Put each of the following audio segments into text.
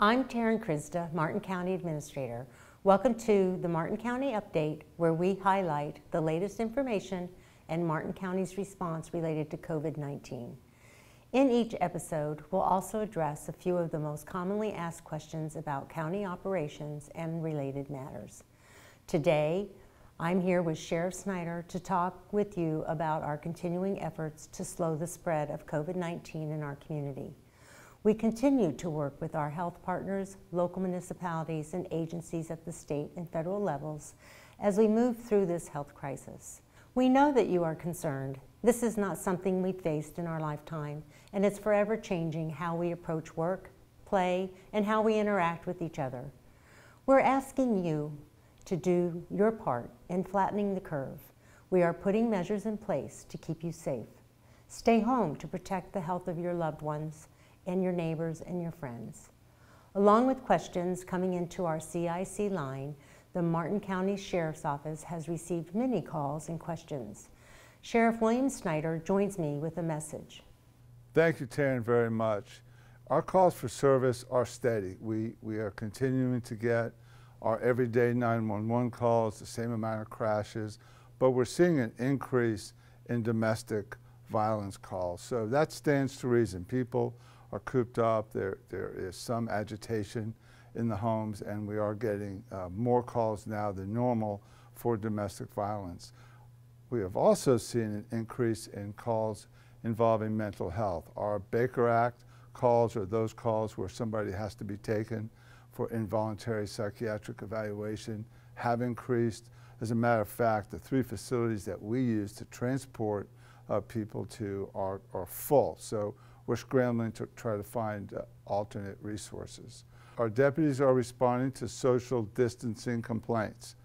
I'm Taryn Krista, Martin County Administrator. Welcome to the Martin County Update, where we highlight the latest information and Martin County's response related to COVID-19. In each episode, we'll also address a few of the most commonly asked questions about county operations and related matters. Today, I'm here with Sheriff Snyder to talk with you about our continuing efforts to slow the spread of COVID-19 in our community. We continue to work with our health partners, local municipalities, and agencies at the state and federal levels as we move through this health crisis. We know that you are concerned. This is not something we've faced in our lifetime, and it's forever changing how we approach work, play, and how we interact with each other. We're asking you to do your part in flattening the curve. We are putting measures in place to keep you safe. Stay home to protect the health of your loved ones and your neighbors and your friends. Along with questions coming into our CIC line, the Martin County Sheriff's Office has received many calls and questions. Sheriff William Snyder joins me with a message. Thank you, Taryn, very much. Our calls for service are steady. We are continuing to get our everyday 911 calls, the same amount of crashes, but we're seeing an increase in domestic violence calls. So that stands to reason. People are cooped up, there is some agitation in the homes, and we are getting more calls now than normal for domestic violence. We have also seen an increase in calls involving mental health. Our Baker Act calls are those calls where somebody has to be taken for involuntary psychiatric evaluation have increased. As a matter of fact, the 3 facilities that we use to transport people to are full. So we're scrambling to try to find alternate resources. Our deputies are responding to social distancing complaints.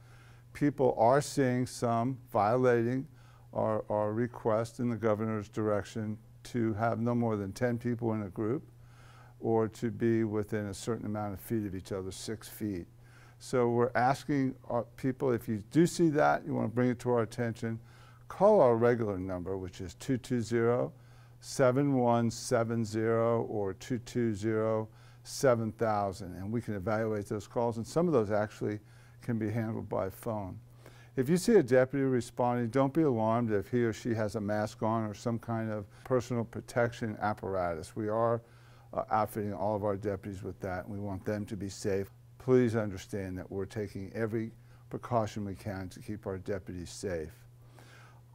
People are seeing some violating our request in the governor's direction to have no more than 10 people in a group or to be within a certain amount of feet of each other, 6 feet. So we're asking our people, if you do see that, you want to bring it to our attention, call our regular number, which is 220-7170 or 220-7000, and we can evaluate those calls, and some of those actually can be handled by phone. If you see a deputy responding, don't be alarmed if he or she has a mask on or some kind of personal protection apparatus. We are outfitting all of our deputies with that, and we want them to be safe. Please understand that we're taking every precaution we can to keep our deputies safe.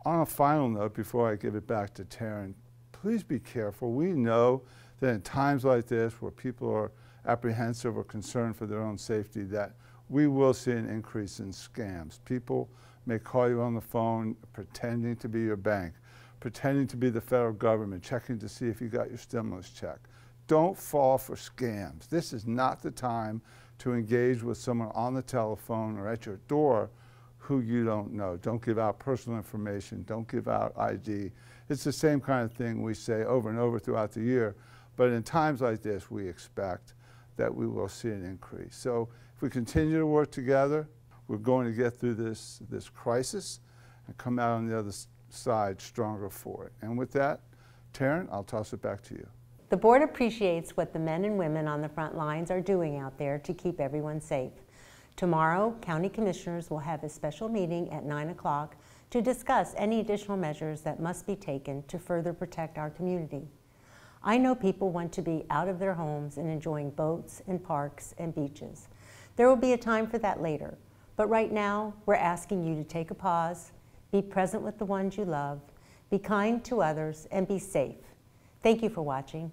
On a final note, before I give it back to Taryn, please be careful. We know that in times like this where people are apprehensive or concerned for their own safety, that we will see an increase in scams. People may call you on the phone pretending to be your bank, pretending to be the federal government, checking to see if you got your stimulus check. Don't fall for scams. This is not the time to engage with someone on the telephone or at your door who you don't know. Don't give out personal information. Don't give out ID. It's the same kind of thing we say over and over throughout the year, but in times like this, we expect that we will see an increase. So if we continue to work together, we're going to get through this crisis and come out on the other side stronger for it. And with that, Taryn, I'll toss it back to you. The board appreciates what the men and women on the front lines are doing out there to keep everyone safe. Tomorrow, county commissioners will have a special meeting at 9 o'clock to discuss any additional measures that must be taken to further protect our community. I know people want to be out of their homes and enjoying boats and parks and beaches. There will be a time for that later, but right now we're asking you to take a pause, be present with the ones you love, be kind to others, and be safe. Thank you for watching.